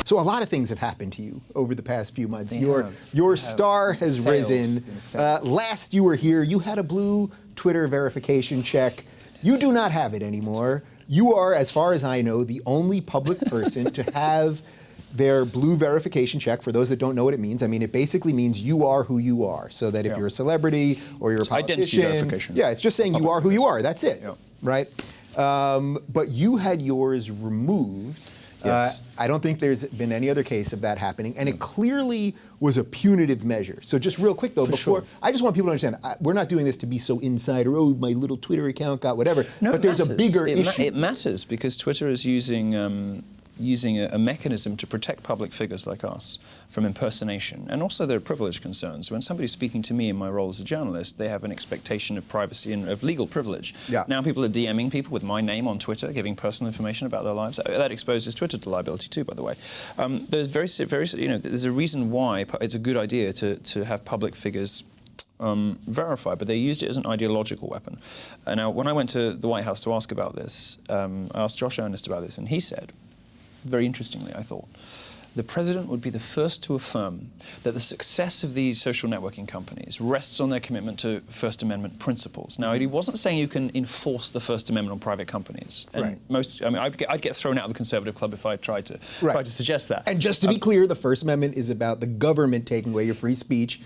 So a lot of things have happened to you over the past few months. Your star has risen. Last you were here, you had a blue Twitter verification check. You do not have it anymore. You are, as far as I know, the only public person to have their blue verification check. For those that don't know what it means, I mean, it basically means you are who you are. So that if you're a celebrity or you're a politician, identity verification. Yeah, it's just saying you are who you are. That's it, right? But you had yours removed. Yes. I don't think there's been any other case of that happening, and it clearly was a punitive measure. So just real quick though, I just want people to understand, we're not doing this to be so insider, oh, my little Twitter account got whatever, no, but there's a bigger issue. It matters because Twitter is using a mechanism to protect public figures like us from impersonation. And also there are privilege concerns. When somebody's speaking to me in my role as a journalist, they have an expectation of privacy and of legal privilege. Yeah. Now people are DMing people with my name on Twitter, giving personal information about their lives. That exposes Twitter to liability too, by the way. There's there's a reason why it's a good idea to have public figures verified, but they used it as an ideological weapon. Now, when I went to the White House to ask about this, I asked Josh Earnest about this, and he said, very interestingly, I thought, the president would be the first to affirm that the success of these social networking companies rests on their commitment to First Amendment principles. Now, he wasn't saying you can enforce the First Amendment on private companies. And I'd get thrown out of the conservative club if I tried to suggest that. And just to be clear, the First Amendment is about the government taking away your free speech,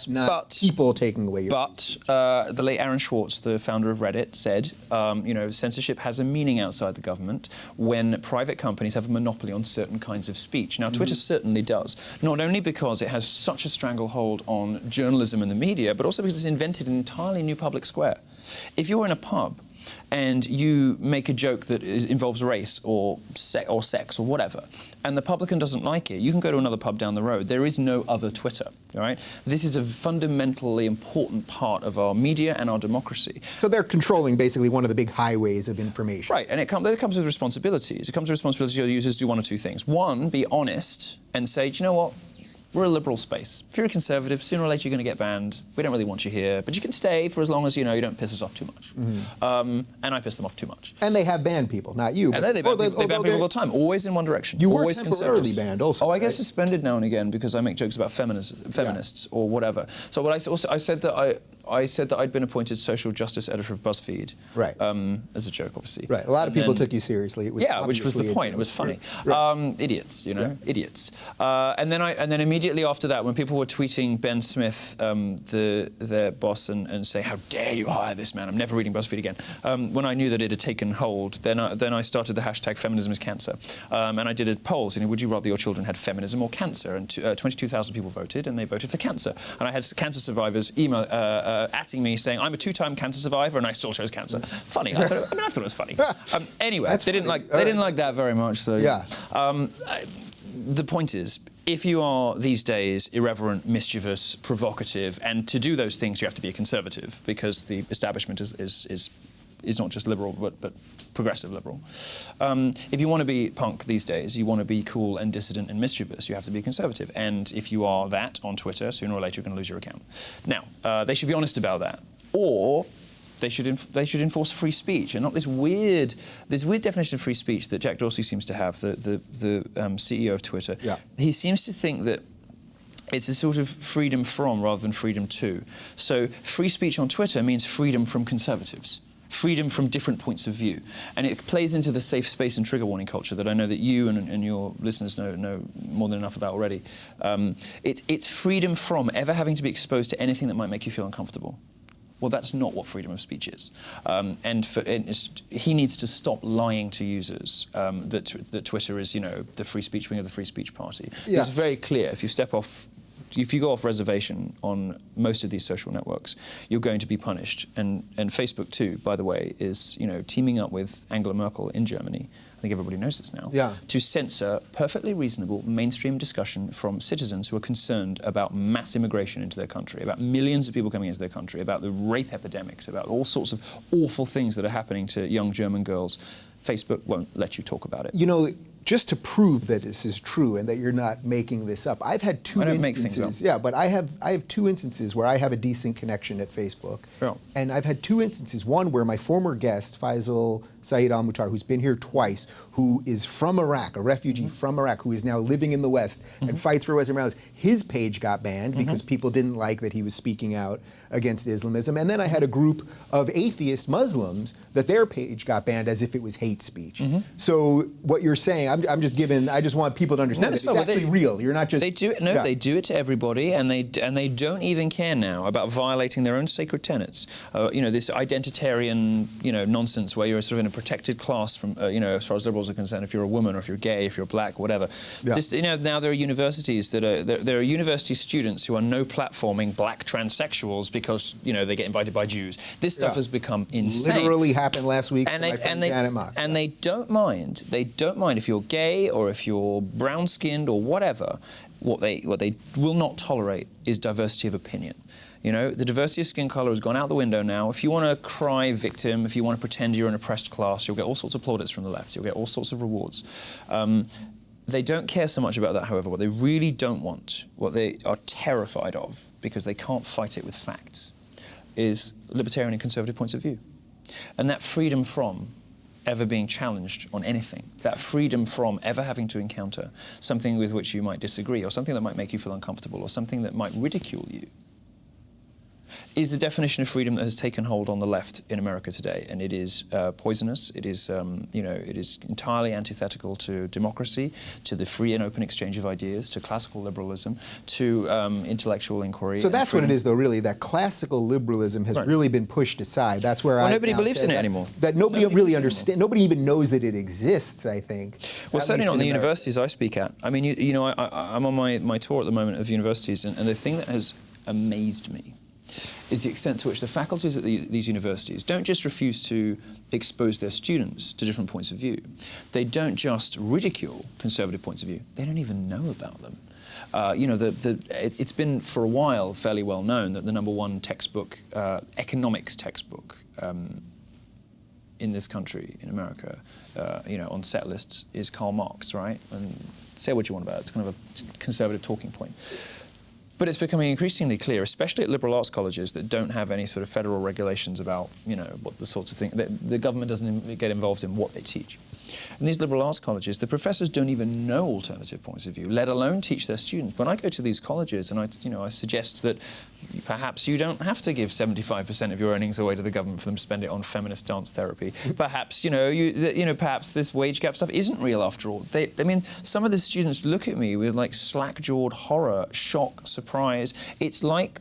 not people taking away your free speech. But the late Aaron Swartz, the founder of Reddit, said, censorship has a meaning outside the government when private companies have a monopoly on certain kinds of speech. Now, Twitter certainly does, not only because it has such a stranglehold on journalism and the media, but also because it's invented an entirely new public square. If you're in a pub and you make a joke that involves race or sex or whatever, and the publican doesn't like it, you can go to another pub down the road. There is no other Twitter, all right? This is a fundamentally important part of our media and our democracy. So they're controlling basically one of the big highways of information. Right, and it comes with responsibilities. It comes with responsibility to your users to do one of two things. One, be honest and say, do you know what? We're a liberal space. If you're a conservative, sooner or later you're going to get banned. We don't really want you here, but you can stay for as long as you don't piss us off too much. And I piss them off too much. And they have banned people, not you. And they ban people all the time, always in one direction. You were always temporarily banned also. Oh, I get suspended now and again because I make jokes about feminists or whatever. So what I said that I'd been appointed social justice editor of BuzzFeed. Right. As a joke, obviously. Right. A lot of people took you seriously. It was which was the point. It was funny. Right. Idiots, idiots. And then immediately after that, when people were tweeting Ben Smith, their boss, and saying, "How dare you hire this man? I'm never reading BuzzFeed again." When I knew that it had taken hold, then I started the hashtag Feminism is Cancer, and I did a poll. Would you rather your children had feminism or cancer? And 22,000 people voted, and they voted for cancer. And I had cancer survivors email. Atting me saying, I'm a 2-time cancer survivor and I still chose cancer. Funny. I thought it was funny. Anyway, they didn't like that very much. So the point is, if you are these days irreverent, mischievous, provocative, and to do those things you have to be a conservative because the establishment is not just liberal but progressive liberal. If you want to be punk these days, you want to be cool and dissident and mischievous, you have to be conservative. And if you are that on Twitter, sooner or later you're going to lose your account. Now, they should be honest about that. Or they should enforce free speech, and not this weird definition of free speech that Jack Dorsey seems to have, the CEO of Twitter. Yeah. He seems to think that it's a sort of freedom from rather than freedom to. So free speech on Twitter means freedom from conservatives. Freedom from different points of view. And it plays into the safe space and trigger warning culture that I know that you and your listeners know more than enough about already. It's freedom from ever having to be exposed to anything that might make you feel uncomfortable. Well, that's not what freedom of speech is. He needs to stop lying to users that Twitter is, the free speech wing of the free speech party. Yeah. It's very clear. If you go off reservation on most of these social networks, you're going to be punished. And Facebook too, by the way, is teaming up with Angela Merkel in Germany. I think everybody knows this now. Yeah. To censor perfectly reasonable mainstream discussion from citizens who are concerned about mass immigration into their country, about millions of people coming into their country, about the rape epidemics, about all sorts of awful things that are happening to young German girls. Facebook won't let you talk about it. just to prove that this is true and that you're not making this up, I've had two I don't instances. make things up. Yeah, but I have two instances where I have a decent connection at Facebook. Yeah. And I've had two instances. One where my former guest, Faisal Saeed Al-Muhtar, who's been here twice, who is from Iraq, a refugee from Iraq, who is now living in the West and fights for Western values. His page got banned because people didn't like that he was speaking out against Islamism. And then I had a group of atheist Muslims that their page got banned as if it was hate speech. So what you're saying, I just want people to understand that it's actually real. You're not just... They do it, they do it to everybody, and they don't even care now about violating their own sacred tenets. This identitarian, nonsense where you're sort of in a protected class from, as far as liberals are concerned, if you're a woman or if you're gay, if you're black, whatever. Yeah. Now there are universities that are, there are university students who are no platforming black transsexuals because, they get invited by Jews. This stuff has become insane. Literally happened last week with my friend Janet Mock. And they don't mind. They don't mind if you're gay or if you're brown-skinned or whatever. What they will not tolerate is diversity of opinion. The diversity of skin colour has gone out the window now. If you want to cry victim, if you want to pretend you're an oppressed class, you'll get all sorts of plaudits from the left. You'll get all sorts of rewards. They don't care so much about that, however. What they really don't want, what they are terrified of, because they can't fight it with facts, is libertarian and conservative points of view. And that freedom from ever being challenged on anything, that freedom from ever having to encounter something with which you might disagree, or something that might make you feel uncomfortable, or something that might ridicule you, is the definition of freedom that has taken hold on the left in America today, and it is poisonous. It is, it is entirely antithetical to democracy, to the free and open exchange of ideas, to classical liberalism, to intellectual inquiry. So that's what it is, though. Really, that classical liberalism has really been pushed aside. That's where nobody believes in it anymore. That nobody really understands. Nobody even knows that it exists, I think. Well, certainly not in the universities I speak at. I mean, I'm on my tour at the moment of universities, and the thing that has amazed me is the extent to which the faculties at these universities don't just refuse to expose their students to different points of view. They don't just ridicule conservative points of view. They don't even know about them. It's been for a while fairly well known that the #1 textbook, economics textbook, in this country, in America, on set lists is Karl Marx, right? And say what you want about it. It's kind of a conservative talking point. But it's becoming increasingly clear, especially at liberal arts colleges that don't have any sort of federal regulations about, what the sorts of things, the government doesn't get involved in what they teach. In these liberal arts colleges, the professors don't even know alternative points of view, let alone teach their students. When I go to these colleges and I suggest that perhaps you don't have to give 75% of your earnings away to the government for them to spend it on feminist dance therapy. Perhaps, perhaps this wage gap stuff isn't real after all. Some of the students look at me with like slack-jawed horror, shock, surprise. It's like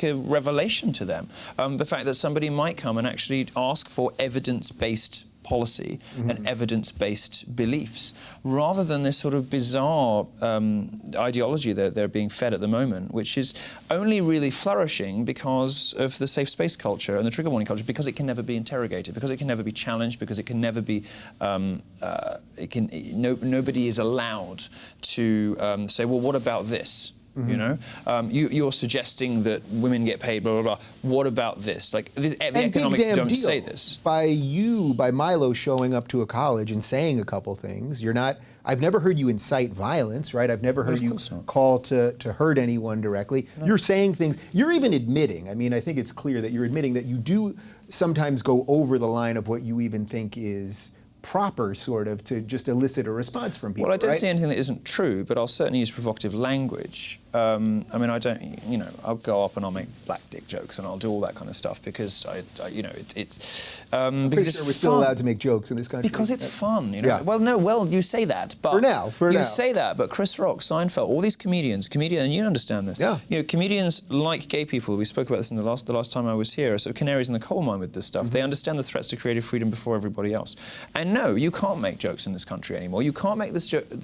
a revelation to them. The fact that somebody might come and actually ask for evidence-based policy and evidence-based beliefs, rather than this sort of bizarre ideology that they're being fed at the moment, which is only really flourishing because of the safe space culture and the trigger warning culture, because it can never be interrogated, because it can never be challenged, because it can never be, nobody is allowed to say, well, what about this? You're suggesting that women get paid, blah, blah, blah. What about this? Like, the economics don't say this. By Milo showing up to a college and saying a couple things, I've never heard you incite violence, right? I've never heard you call to hurt anyone directly. No. You're saying things, you're even admitting, I think it's clear that you're admitting that you do sometimes go over the line of what you even think is proper, sort of, to just elicit a response from people. Well, I don't see anything that isn't true, but I'll certainly use provocative language. I don't, I'll go up and I'll make black dick jokes and I'll do all that kind of stuff because I'm because pretty sure we're still allowed to make jokes in this country. Because it's fun, Yeah. Well, you say that, but... For now. You say that, but Chris Rock, Seinfeld, all these comedians, and you understand this. Yeah. Comedians like gay people, we spoke about this in the last time I was here, are sort of canaries in the coal mine with this stuff. They understand the threats to creative freedom before everybody else. And no, you can't make jokes in this country anymore. You can't make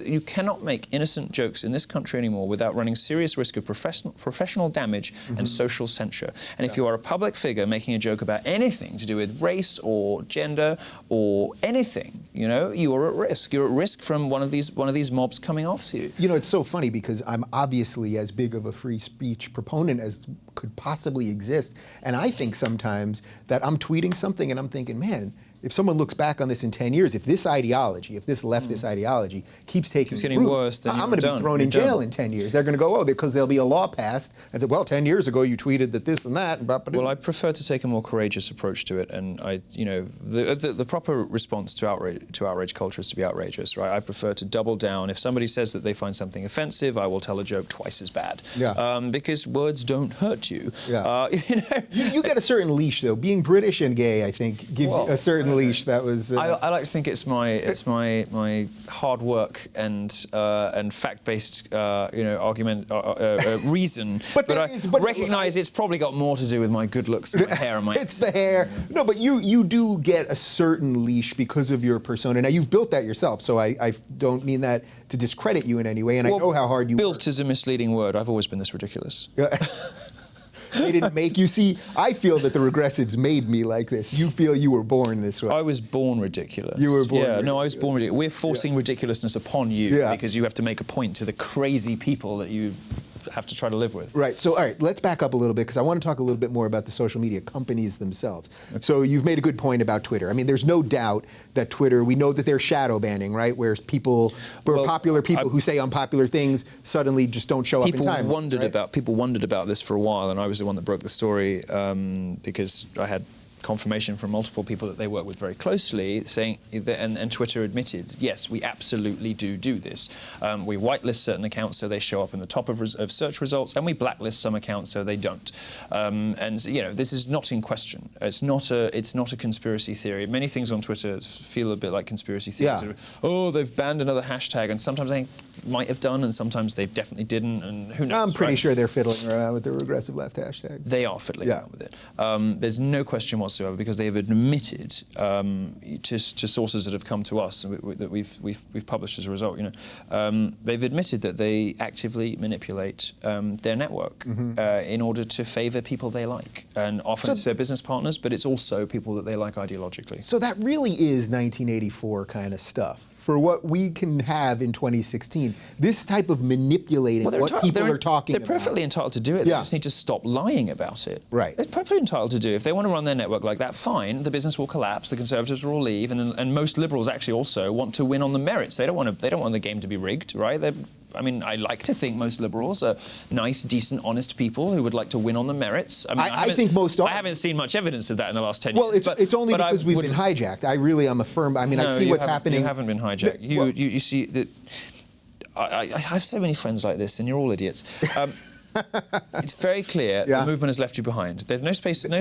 you cannot make innocent jokes in this country anymore without running serious risk of professional damage and social censure. And if you are a public figure making a joke about anything to do with race or gender or anything, you are at risk. You're at risk from one of these mobs coming after you. It's so funny because I'm obviously as big of a free speech proponent as could possibly exist, and I think sometimes that I'm tweeting something and I'm thinking, man, if someone looks back on this in 10 years, if this ideology, if this leftist ideology keeps taking getting root, worse, then I'm going to be thrown in jail in 10 years. They're going to go, because there'll be a law passed and say, well, 10 years ago you tweeted that this and that. Well, I prefer to take a more courageous approach to it, and the proper response to outrage culture is to be outrageous, right? I prefer to double down. If somebody says that they find something offensive, I will tell a joke twice as bad. Yeah. Because words don't hurt you. Yeah. You get a certain leash, though. Being British and gay, I think, gives you a certain leash. That was. I like to think it's my hard work and fact-based argument reason. But I recognise it's probably got more to do with my good looks and my hair and my. It's the hair. No, but you do get a certain leash because of your persona. Now you've built that yourself, so I don't mean that to discredit you in any way, and I know how hard you work. Built is a misleading word. I've always been this ridiculous. They didn't make you. See, I feel that the regressives made me like this. You feel you were born this way. I was born ridiculous. You were born ridiculous. No, I was born ridiculous. We're forcing ridiculousness upon you because you have to make a point to the crazy people that you have to try to live with. Right. So, all right, let's back up a little bit because I want to talk a little bit more about the social media companies themselves. Okay. So you've made a good point about Twitter. I mean, there's no doubt that Twitter, we know that they're shadow banning, right? Where popular people who say unpopular things suddenly just don't show up in timelines. People wondered about this for a while, and I was the one that broke the story because I had confirmation from multiple people that they work with very closely, saying that, and Twitter admitted, yes, we absolutely do this. We whitelist certain accounts so they show up in the top of search results, and we blacklist some accounts so they don't. And this is not in question. It's not a conspiracy theory. Many things on Twitter feel a bit like conspiracy theories. Yeah. Oh, they've banned another hashtag, and sometimes they might have done, and sometimes they definitely didn't, and who knows? I'm pretty sure they're fiddling around with the regressive left hashtag. They are fiddling around with it. There's no question whatsoever, because they have admitted to sources that have come to us that we've published as a result. They've admitted that they actively manipulate their network in order to favour people they like, and often it's their business partners, but it's also people that they like ideologically. So that really is 1984 kind of stuff. For what we can have in 2016, this type of manipulating what people are talking about. They're perfectly entitled to do it. They just need to stop lying about it. Right. They're perfectly entitled to do it. If they want to run their network like that, fine. The business will collapse. The Conservatives will all leave, and most Liberals actually also want to win on the merits. They don't want the game to be rigged, right? I like to think most Liberals are nice, decent, honest people who would like to win on the merits. I think most are. I haven't seen much evidence of that in the last 10 years. Well, it's only because we've been hijacked. I really am a firm. I see what's happening. You haven't been hijacked. You see that. I have so many friends like this, and you're all idiots. It's very clear the movement has left you behind. There's no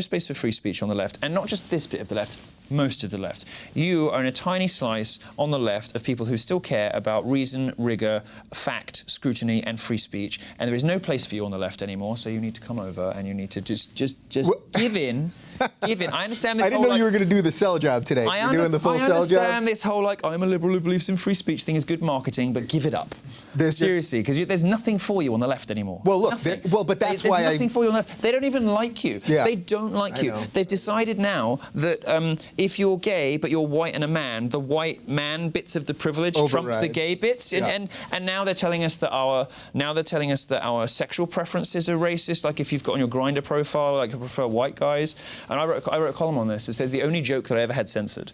space for free speech on the left, and not just this bit of the left, most of the left. You are in a tiny slice on the left of people who still care about reason, rigour, fact, scrutiny, and free speech, and there is no place for you on the left anymore, so you need to come over and you need to just give in. Give in. I understand this. I didn't know you were going to do the sell job today. You're doing the full sell job? I understand this whole, I'm a liberal who believes in free speech thing is good marketing, but give it up. Seriously, because there's nothing for you on the left anymore. Well, look, but that's why there's nothing for you on the left. They don't even like you. Yeah. They don't like you. They've decided now that if you're gay but you're white and a man, the white man bits of the privilege trump the gay bits, and now they're telling us that our sexual preferences are racist. Like if you've got on your Grindr profile, like I prefer white guys, and I wrote a column on this. It says the only joke that I ever had censored.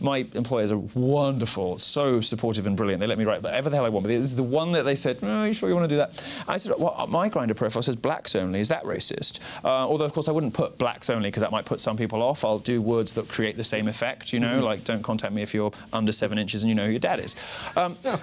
My employers are wonderful, so supportive and brilliant. They let me write whatever the hell I want. But this is the one that they said, "Oh, are you sure you want to do that?" I said, "Well, my Grindr profile says blacks only. Is that racist?" Although, of course, I wouldn't put blacks only because that might put some people off. I'll do words that create the same effect. Like don't contact me if you're under 7 inches and you know who your dad is.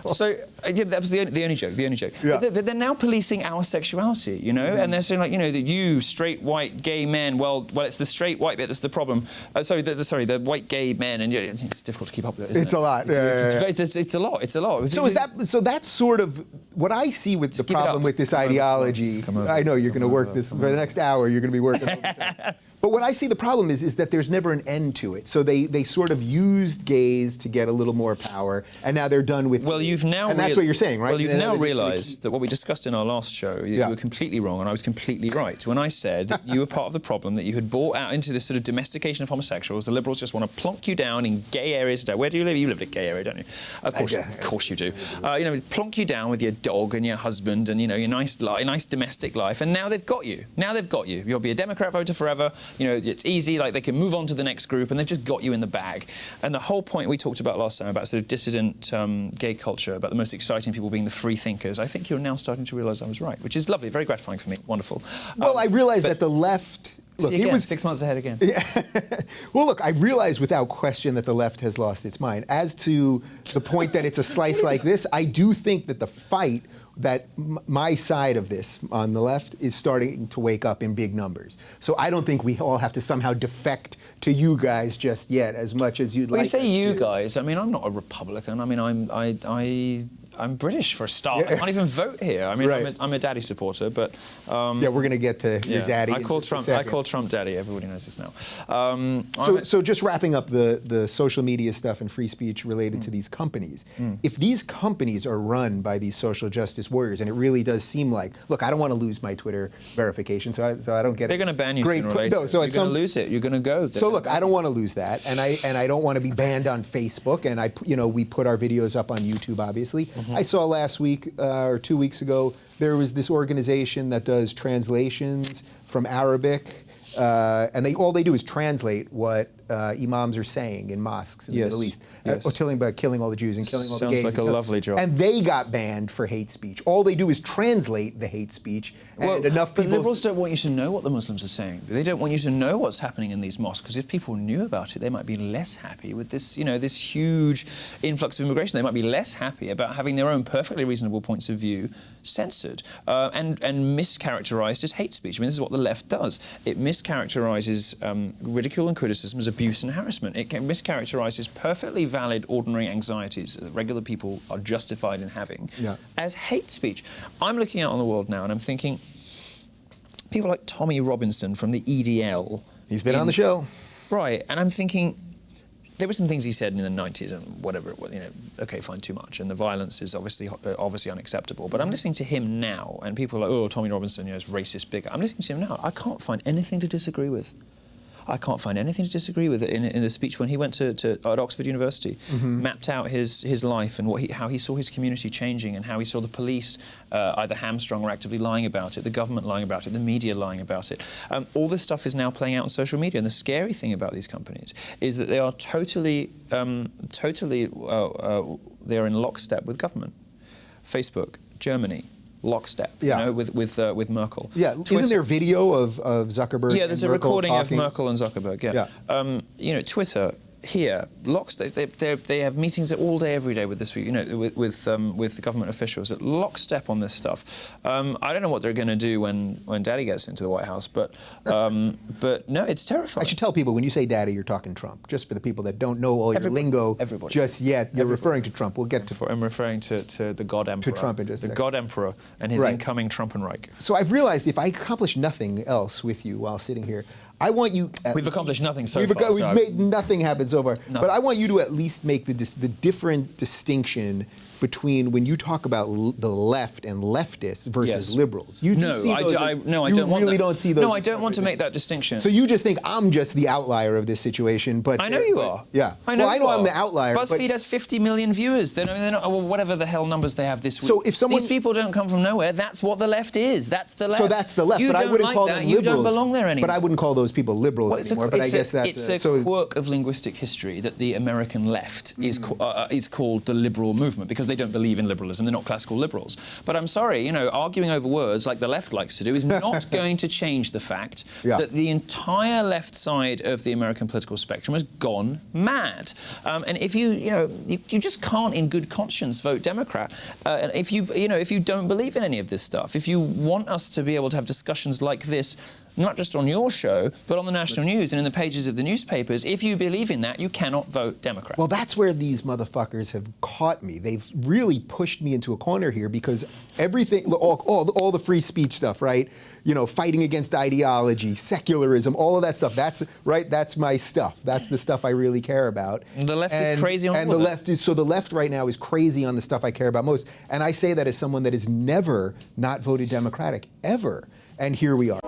So that was the only joke. The only joke. Yeah. But they're now policing our sexuality. And they're saying that you straight white gay men. Well, it's the straight white bit that's the problem. The white gay men, and it's difficult to keep up with it. It's a lot. It's a lot. It's a lot. So that's sort of what I see with the problem with this ideology. I know you're going to work this for the next hour. You're going to be working overtime. But what I see the problem is that there's never an end to it. So they sort of used gays to get a little more power, and now they're done with. Well, you've now. And that's what you're saying, right? Well, you've now realised that what we discussed in our last show, you were completely wrong, and I was completely right when I said that you were part of the problem, that you had bought out into this sort of domestication of homosexuals. The Liberals just want to plonk you down in gay areas. Where do you live? You live in a gay area, don't you? Of course you do. Plonk you down with your dog and your husband and your nice domestic life, and now they've got you. You'll be a Democrat voter forever. it's easy, like they can move on to the next group, and they've just got you in the bag. And the whole point we talked about last time about sort of dissident gay culture, about the most exciting people being the free thinkers, I think you're now starting to realise I was right, which is lovely, very gratifying for me, wonderful. Well, I realised that the left... Look, again, it was 6 months ahead again. Yeah. Well, look, I realize without question that the left has lost its mind. As to the point that it's a slice like this, I do think that the fight that my side of this on the left is starting to wake up in big numbers. So I don't think we all have to somehow defect to you guys just yet, as much as you'd like. When you say you to. Guys, I mean, I'm not a Republican. I mean, I'm British for a start. I can't even vote here. I mean, right. I'm a daddy supporter, but yeah, we're going to get to your daddy. I call Trump daddy. Everybody knows this now. So just wrapping up the social media stuff and free speech related to these companies. If these companies are run by these social justice warriors, and it really does seem like, look, I don't want to lose my Twitter verification, so I don't get. They're going to ban you sooner or later. No, so you're going to lose it. You're going to go. So look, I don't want to lose that, and I don't want to be banned on Facebook, and we put our videos up on YouTube, obviously. I saw last week or 2 weeks ago, there was this organization that does translations from Arabic, and all they do is translate what imams are saying in mosques in the Middle East, about killing all the Jews and killing all the gays. Sounds like a lovely job. And they got banned for hate speech. All they do is translate the hate speech, and enough people. But liberals don't want you to know what the Muslims are saying. They don't want you to know what's happening in these mosques, because if people knew about it, they might be less happy with this, this huge influx of immigration. They might be less happy about having their own perfectly reasonable points of view censored and mischaracterized as hate speech. I mean, this is what the left does. It mischaracterizes ridicule and criticism as abuse and harassment. It mischaracterizes perfectly valid, ordinary anxieties that regular people are justified in having as hate speech. I'm looking out on the world now and I'm thinking, people like Tommy Robinson from the EDL. He's been on the show. Right, and I'm thinking, there were some things he said in the 90s and whatever it was, okay, fine, too much. And the violence is obviously unacceptable. But I'm listening to him now, and people are like, oh, Tommy Robinson, is racist, bigot. I'm listening to him now. I can't find anything to disagree with. I can't find anything to disagree with in the speech when he went at Oxford University, mapped out his life and how he saw his community changing and how he saw the police either hamstrung or actively lying about it, the government lying about it, the media lying about it. All this stuff is now playing out on social media, and the scary thing about these companies is that they are totally they are in lockstep with government. Facebook, Germany, lockstep, with Merkel. Yeah, Twitter. Isn't there video of Zuckerberg? Yeah, there's and a Merkel recording talking? of Merkel and Zuckerberg. Yeah. Twitter. Here, lockstep. They have meetings all day, every day with this, with the government officials at lockstep on this stuff. I don't know what they're going to do when Daddy gets into the White House, but no, it's terrifying. I should tell people when you say Daddy, you're talking Trump. Just for the people that don't know all your lingo just yet, you're referring to Trump. We'll get to. I'm referring to the God Emperor. To Trump in just a the second. God Emperor and his incoming Trumpenreich. So I've realized if I accomplish nothing else with you while sitting here, I want you. We've accomplished nothing so far. We've made nothing happen so far. No. But I want you to at least make the different distinction between when you talk about the left and leftists versus liberals. You don't see those. I don't see those. No, I don't want to make that distinction. So you just think I'm just the outlier of this situation, but I know you are. Yeah. I know I'm the outlier. BuzzFeed has 50 million viewers. They're not, whatever the hell numbers they have this week. So if these people don't come from nowhere, that's what the left is. That's the left. So that's the left. But I wouldn't call them liberals. You don't belong there anymore. But I wouldn't call those people liberals anymore. But I guess that's it's a quirk of linguistic history that the American left is called the liberal movement because they don't believe in liberalism. They're not classical liberals. But I'm sorry, arguing over words like the left likes to do is not going to change the fact that the entire left side of the American political spectrum has gone mad. And if you just can't, in good conscience, vote Democrat. If you don't believe in any of this stuff, if you want us to be able to have discussions like this, not just on your show, but on the national news and in the pages of the newspapers, if you believe in that, you cannot vote Democrat. Well, that's where these motherfuckers have caught me. They've really pushed me into a corner here because everything, all the free speech stuff, right? Fighting against ideology, secularism, all of that stuff. That's my stuff. That's the stuff I really care about. And the left is crazy on all of it. The left right now is crazy on the stuff I care about most. And I say that as someone that has never not voted Democratic, ever. And here we are.